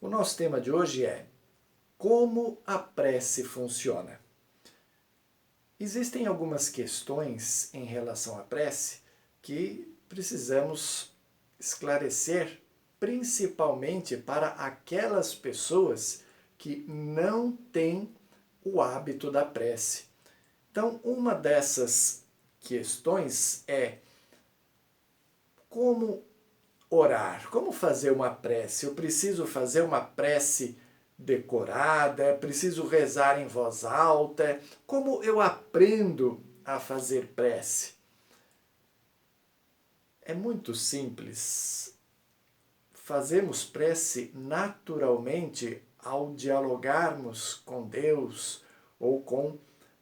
O nosso tema de hoje é como a prece funciona. Existem algumas questões em relação à prece que precisamos esclarecer, principalmente para aquelas pessoas que não têm o hábito da prece. Então, uma dessas questões é como orar, como fazer uma prece. Eu preciso fazer uma prece decorada, preciso rezar em voz alta. Como eu aprendo a fazer prece? É muito simples. Fazemos prece naturalmente ao dialogarmos com Deus ou com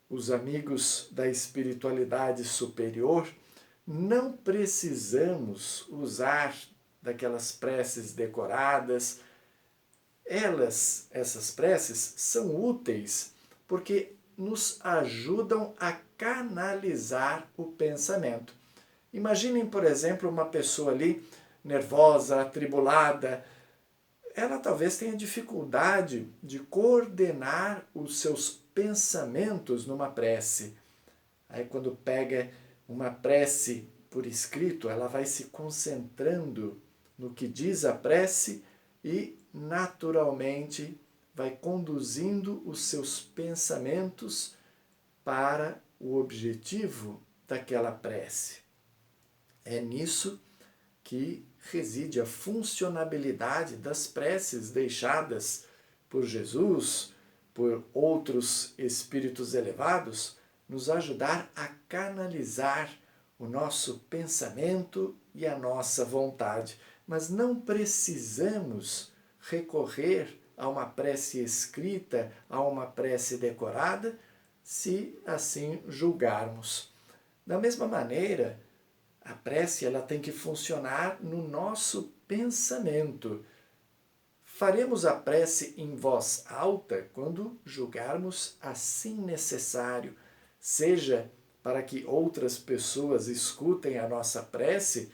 os amigos da espiritualidade superior. Não precisamos usar daquelas preces decoradas. Essas preces, são úteis porque nos ajudam a canalizar o pensamento. Imaginem, por exemplo, uma pessoa ali nervosa, atribulada. Ela talvez tenha dificuldade de coordenar os seus pensamentos numa prece. Aí quando pega uma prece por escrito, ela vai se concentrando no que diz a prece e naturalmente vai conduzindo os seus pensamentos para o objetivo daquela prece. É nisso que reside a funcionabilidade das preces deixadas por Jesus, por outros espíritos elevados, nos ajudar a canalizar o nosso pensamento e a nossa vontade. Mas não precisamos recorrer a uma prece escrita, a uma prece decorada, se assim julgarmos. Da mesma maneira, a prece ela tem que funcionar no nosso pensamento. Faremos a prece em voz alta quando julgarmos assim necessário, seja para que outras pessoas escutem a nossa prece,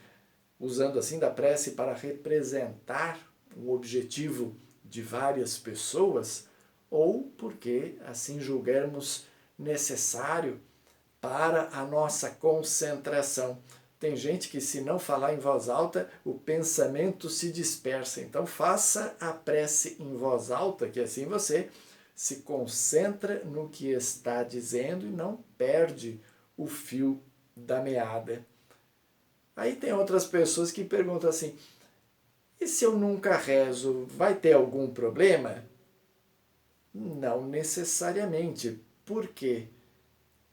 usando assim da prece para representar o objetivo de várias pessoas, ou porque assim julgarmos necessário para a nossa concentração. Tem gente que, se não falar em voz alta, o pensamento se dispersa. Então, faça a prece em voz alta, que assim você se concentra no que está dizendo e não perde o fio da meada. Aí tem outras pessoas que perguntam assim: e se eu nunca rezo, vai ter algum problema? Não necessariamente. Por quê?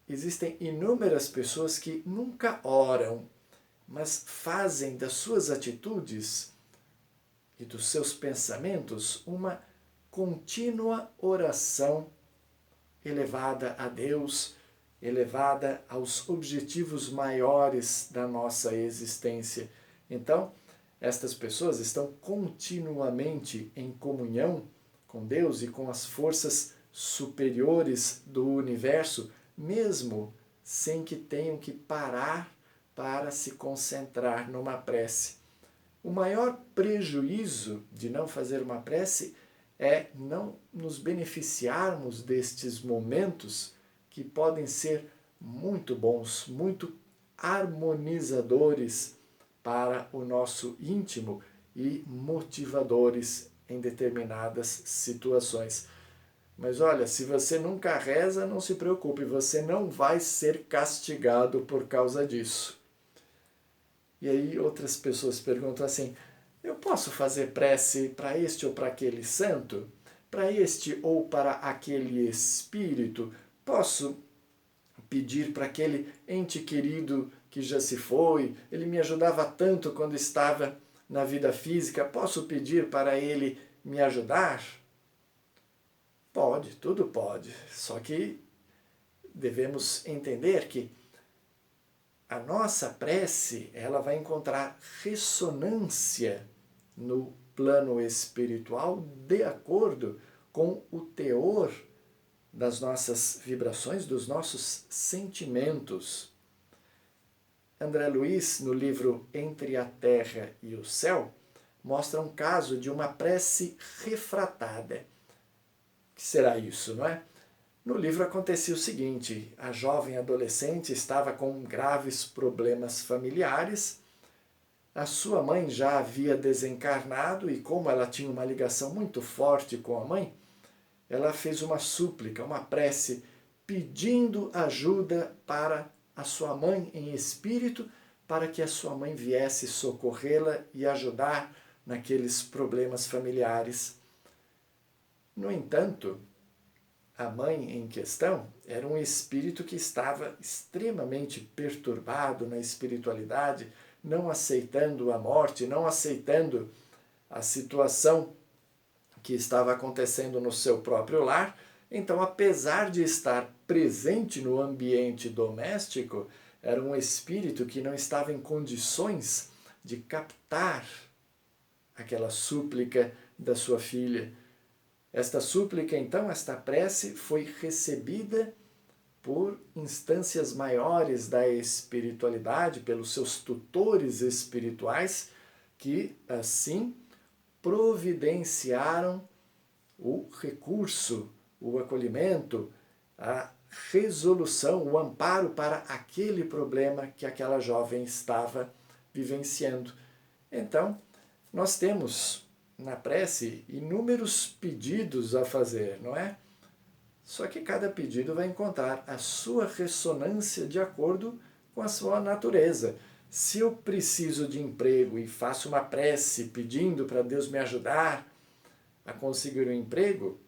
Existem inúmeras pessoas que nunca oram, mas fazem das suas atitudes e dos seus pensamentos uma contínua oração elevada a Deus, elevada aos objetivos maiores da nossa existência. Então, estas pessoas estão continuamente em comunhão com Deus e com as forças superiores do universo, mesmo sem que tenham que parar para se concentrar numa prece. O maior prejuízo de não fazer uma prece é não nos beneficiarmos destes momentos que podem ser muito bons, muito harmonizadores para o nosso íntimo e motivadores em determinadas situações. Mas olha, se você nunca reza, não se preocupe, você não vai ser castigado por causa disso. E aí outras pessoas perguntam assim: eu posso fazer prece para este ou para aquele santo? Para este ou para aquele espírito? Posso pedir para aquele ente querido que já se foi? Ele me ajudava tanto quando estava na vida física. Posso pedir para ele me ajudar? Pode, tudo pode. Só que devemos entender que a nossa prece ela vai encontrar ressonância no plano espiritual de acordo com o teor das nossas vibrações, dos nossos sentimentos. André Luiz, no livro Entre a Terra e o Céu, mostra um caso de uma prece refratada. O que será isso, não é? No livro acontecia o seguinte: a jovem adolescente estava com graves problemas familiares, a sua mãe já havia desencarnado e, como ela tinha uma ligação muito forte com a mãe, ela fez uma súplica, uma prece, pedindo ajuda para a sua mãe em espírito, para que a sua mãe viesse socorrê-la e ajudar naqueles problemas familiares. No entanto, a mãe em questão era um espírito que estava extremamente perturbado na espiritualidade, não aceitando a morte, não aceitando a situação que estava acontecendo no seu próprio lar. Então, apesar de estar presente no ambiente doméstico, era um espírito que não estava em condições de captar aquela súplica da sua filha. Esta súplica, então, esta prece foi recebida por instâncias maiores da espiritualidade, pelos seus tutores espirituais, que assim providenciaram o recurso, o acolhimento, a resolução, o amparo para aquele problema que aquela jovem estava vivenciando. Então, nós temos na prece inúmeros pedidos a fazer, não é? Só que cada pedido vai encontrar a sua ressonância de acordo com a sua natureza. Se eu preciso de emprego e faço uma prece pedindo para Deus me ajudar a conseguir um emprego,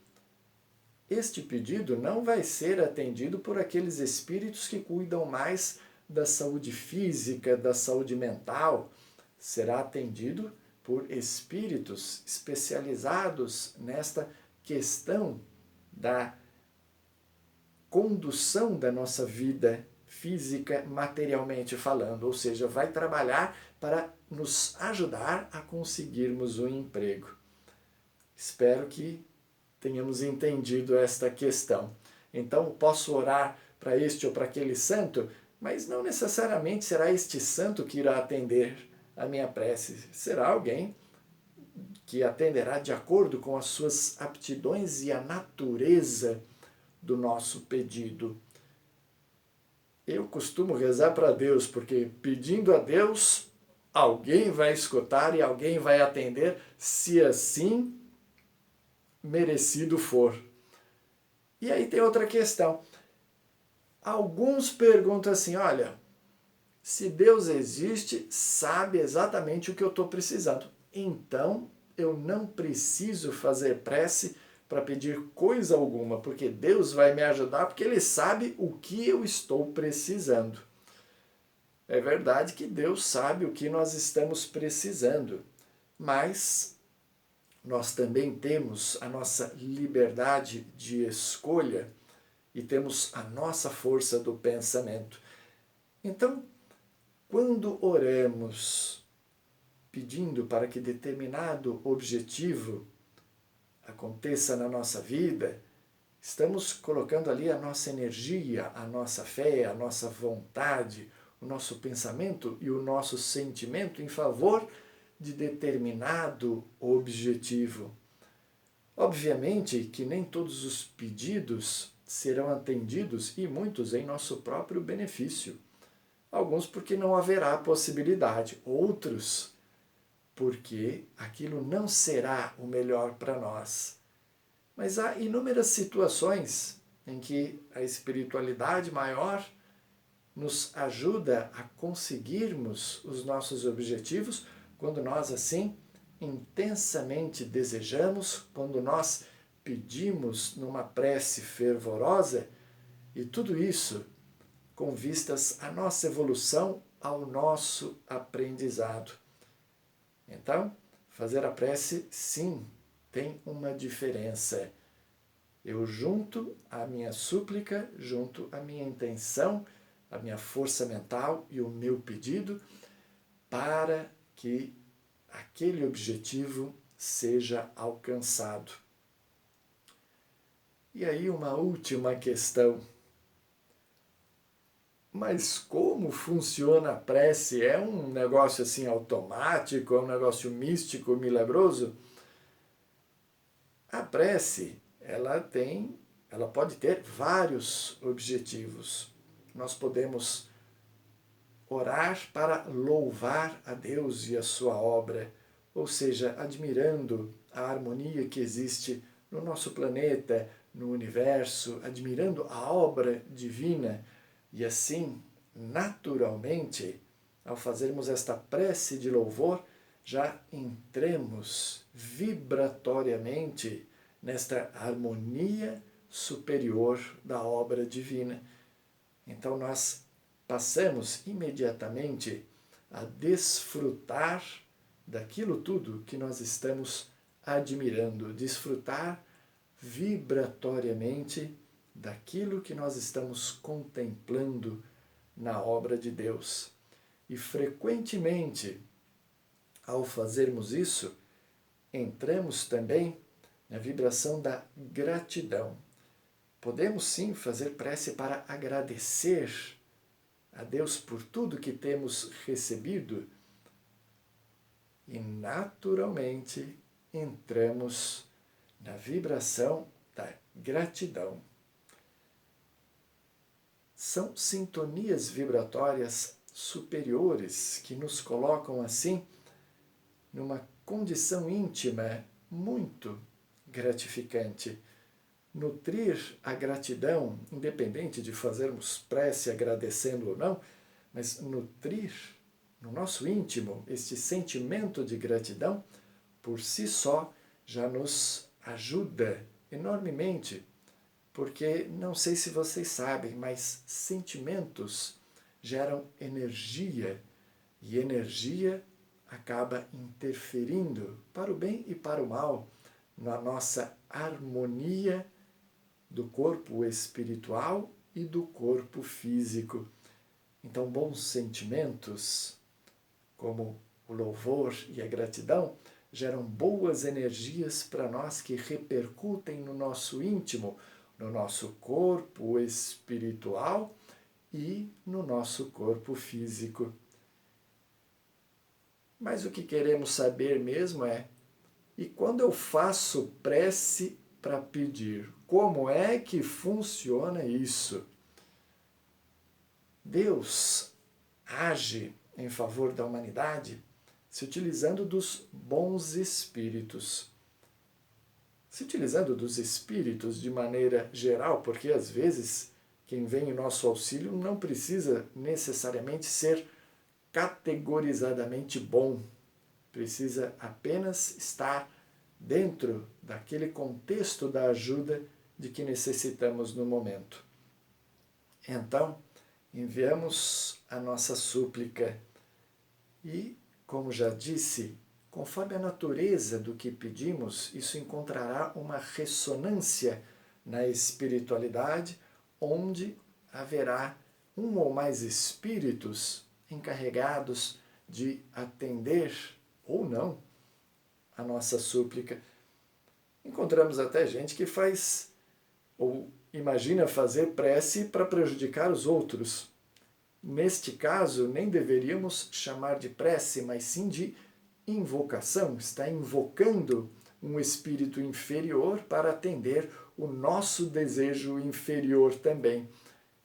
este pedido não vai ser atendido por aqueles espíritos que cuidam mais da saúde física, da saúde mental. Será atendido por espíritos especializados nesta questão da condução da nossa vida física, materialmente falando, ou seja, vai trabalhar para nos ajudar a conseguirmos um emprego. Espero que tenhamos entendido esta questão. Então, posso orar para este ou para aquele santo, mas não necessariamente será este santo que irá atender a minha prece. Será alguém que atenderá de acordo com as suas aptidões e a natureza do nosso pedido. Eu costumo rezar para Deus, porque pedindo a Deus, alguém vai escutar e alguém vai atender, se assim merecido for. E aí tem outra questão. Alguns perguntam assim, olha, se Deus existe, sabe exatamente o que eu estou precisando. Então, eu não preciso fazer prece para pedir coisa alguma, porque Deus vai me ajudar, porque Ele sabe o que eu estou precisando. É verdade que Deus sabe o que nós estamos precisando, mas nós também temos a nossa liberdade de escolha e temos a nossa força do pensamento. Então, quando oramos pedindo para que determinado objetivo aconteça na nossa vida, estamos colocando ali a nossa energia, a nossa fé, a nossa vontade, o nosso pensamento e o nosso sentimento em favor de determinado objetivo. Obviamente que nem todos os pedidos serão atendidos e muitos em nosso próprio benefício. Alguns porque não haverá possibilidade, outros porque aquilo não será o melhor para nós. Mas há inúmeras situações em que a espiritualidade maior nos ajuda a conseguirmos os nossos objetivos quando nós assim intensamente desejamos, quando nós pedimos numa prece fervorosa, e tudo isso com vistas à nossa evolução, ao nosso aprendizado. Então, fazer a prece, sim, tem uma diferença. Eu junto a minha súplica, junto a minha intenção, a minha força mental e o meu pedido para que aquele objetivo seja alcançado. E aí uma última questão. Mas como funciona a prece? É um negócio assim automático? É um negócio místico, milagroso? A prece, ela pode ter vários objetivos. Nós podemos orar para louvar a Deus e a sua obra, ou seja, admirando a harmonia que existe no nosso planeta, no universo, admirando a obra divina e assim, naturalmente, ao fazermos esta prece de louvor, já entremos vibratoriamente nesta harmonia superior da obra divina. Então nós passamos imediatamente a desfrutar daquilo tudo que nós estamos admirando, desfrutar vibratoriamente daquilo que nós estamos contemplando na obra de Deus. E frequentemente, ao fazermos isso, entramos também na vibração da gratidão. Podemos sim fazer prece para agradecer a Deus por tudo que temos recebido e naturalmente entramos na vibração da gratidão. São sintonias vibratórias superiores que nos colocam assim numa condição íntima muito gratificante. Nutrir a gratidão, independente de fazermos prece agradecendo ou não, mas nutrir no nosso íntimo este sentimento de gratidão, por si só, já nos ajuda enormemente, porque não sei se vocês sabem, mas sentimentos geram energia e energia acaba interferindo para o bem e para o mal na nossa harmonia do corpo espiritual e do corpo físico. Então, bons sentimentos, como o louvor e a gratidão, geram boas energias para nós que repercutem no nosso íntimo, no nosso corpo espiritual e no nosso corpo físico. Mas o que queremos saber mesmo é: e quando eu faço prece para pedir, como é que funciona isso? Deus age em favor da humanidade se utilizando dos bons espíritos. Se utilizando dos espíritos de maneira geral, porque às vezes quem vem em nosso auxílio não precisa necessariamente ser categorizadamente bom, precisa apenas estar dentro daquele contexto da ajuda de que necessitamos no momento. Então, enviamos a nossa súplica e, como já disse, conforme a natureza do que pedimos, isso encontrará uma ressonância na espiritualidade, onde haverá um ou mais espíritos encarregados de atender ou não a nossa súplica. Encontramos até gente que faz ou imagina fazer prece para prejudicar os outros. Neste caso, nem deveríamos chamar de prece, mas sim de invocação. Está invocando um espírito inferior para atender o nosso desejo inferior também.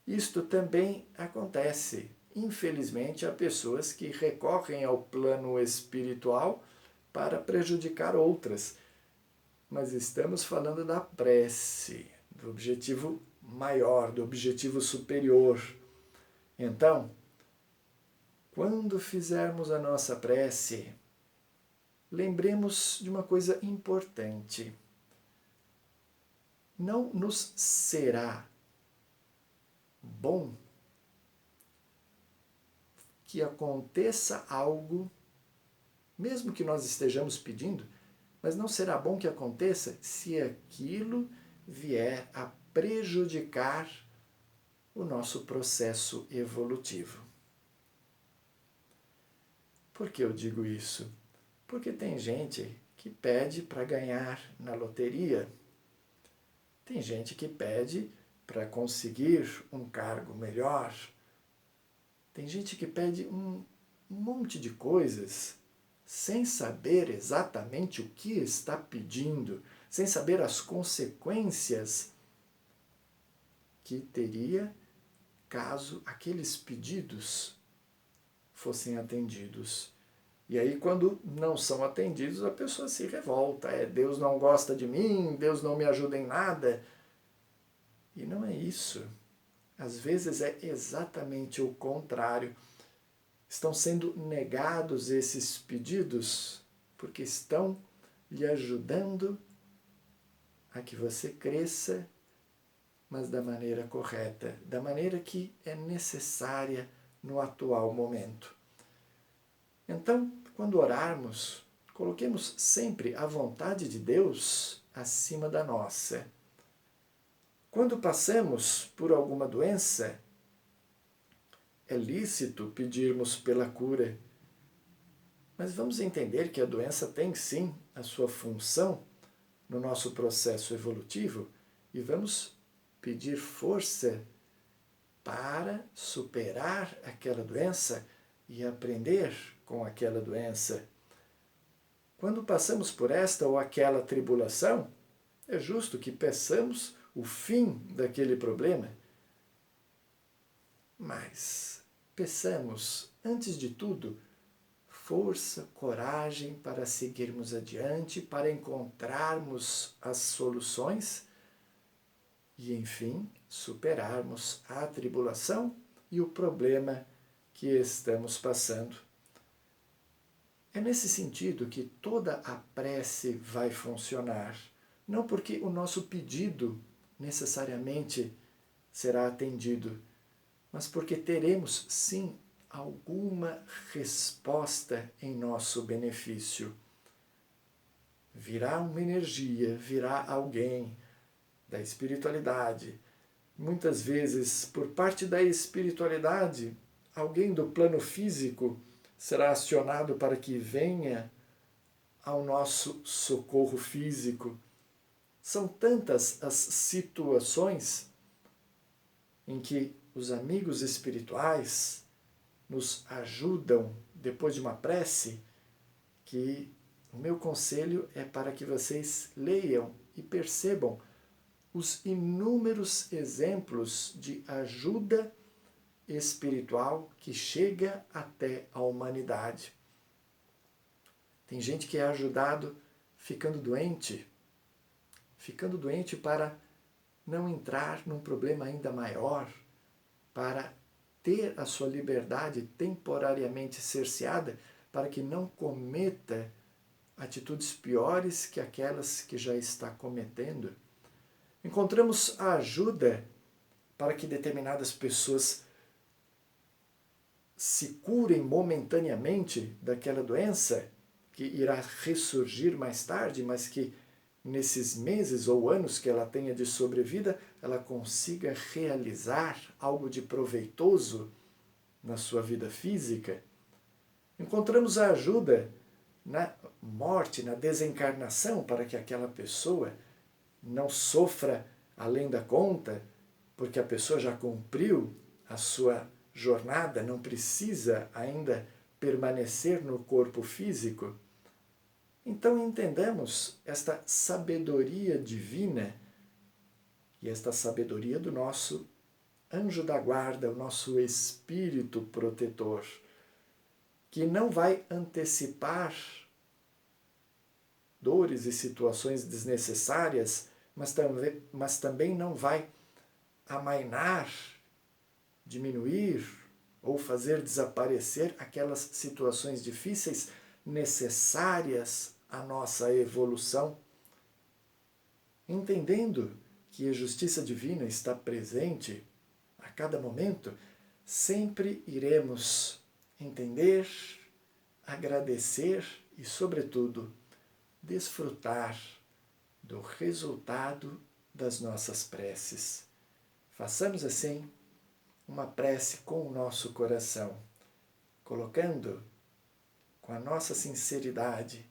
Isto também acontece. Infelizmente, há pessoas que recorrem ao plano espiritual para prejudicar outras. Mas estamos falando da prece, do objetivo maior, do objetivo superior. Então, quando fizermos a nossa prece, lembremos de uma coisa importante. Não nos será bom que aconteça algo, mesmo que nós estejamos pedindo, mas não será bom que aconteça se aquilo vier a prejudicar o nosso processo evolutivo. Por que eu digo isso? Porque tem gente que pede para ganhar na loteria. Tem gente que pede para conseguir um cargo melhor, Tem gente que pede um monte de coisas sem saber exatamente o que está pedindo, sem saber as consequências que teria caso aqueles pedidos fossem atendidos. E aí, quando não são atendidos, a pessoa se revolta. Deus não gosta de mim, Deus não me ajuda em nada. E não é isso. Às vezes é exatamente o contrário. Estão sendo negados esses pedidos porque estão lhe ajudando a que você cresça, mas da maneira correta, da maneira que é necessária no atual momento. Então, quando orarmos, coloquemos sempre a vontade de Deus acima da nossa. Quando passamos por alguma doença, é lícito pedirmos pela cura, mas vamos entender que a doença tem sim a sua função no nosso processo evolutivo e vamos pedir força para superar aquela doença e aprender com aquela doença. Quando passamos por esta ou aquela tribulação, é justo que peçamos o fim daquele problema, mas peçamos, antes de tudo, força, coragem para seguirmos adiante, para encontrarmos as soluções e, enfim, superarmos a tribulação e o problema que estamos passando. É nesse sentido que toda a prece vai funcionar, não porque o nosso pedido necessariamente será atendido, mas porque teremos sim alguma resposta em nosso benefício. Virá uma energia, virá alguém da espiritualidade. Muitas vezes, por parte da espiritualidade, alguém do plano físico será acionado para que venha ao nosso socorro físico. São tantas as situações em que os amigos espirituais nos ajudam depois de uma prece, que o meu conselho é para que vocês leiam e percebam os inúmeros exemplos de ajuda espiritual que chega até a humanidade. Tem gente que é ajudado ficando doente para não entrar num problema ainda maior, para ter a sua liberdade temporariamente cerceada, para que não cometa atitudes piores que aquelas que já está cometendo. Encontramos a ajuda para que determinadas pessoas se curem momentaneamente daquela doença que irá ressurgir mais tarde, mas que nesses meses ou anos que ela tenha de sobrevida, ela consiga realizar algo de proveitoso na sua vida física. Encontramos a ajuda na morte, na desencarnação, para que aquela pessoa não sofra além da conta, porque a pessoa já cumpriu a sua jornada, não precisa ainda permanecer no corpo físico. Então entendamos esta sabedoria divina e esta sabedoria do nosso anjo da guarda, o nosso espírito protetor, que não vai antecipar dores e situações desnecessárias, mas também não vai amainar, diminuir ou fazer desaparecer aquelas situações difíceis necessárias à nossa evolução. Entendendo que a justiça divina está presente a cada momento, sempre iremos entender, agradecer e, sobretudo, desfrutar do resultado das nossas preces. Façamos assim uma prece com o nosso coração, colocando com a nossa sinceridade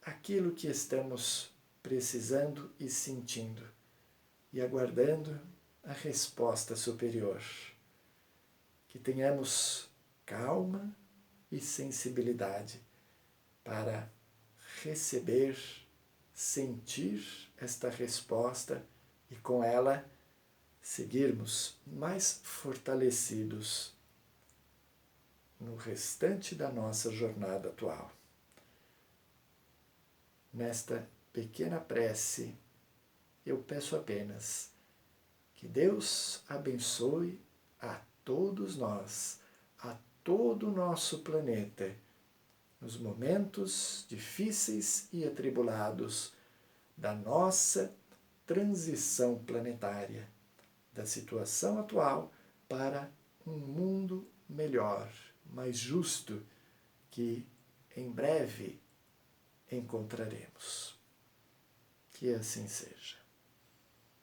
aquilo que estamos precisando e sentindo e aguardando a resposta superior. Que tenhamos calma e sensibilidade para receber, sentir esta resposta e com ela seguirmos mais fortalecidos no restante da nossa jornada atual. Nesta pequena prece, eu peço apenas que Deus abençoe a todos nós, a todo o nosso planeta, nos momentos difíceis e atribulados da nossa transição planetária, da situação atual para um mundo melhor, mais justo, que em breve encontraremos. Que assim seja.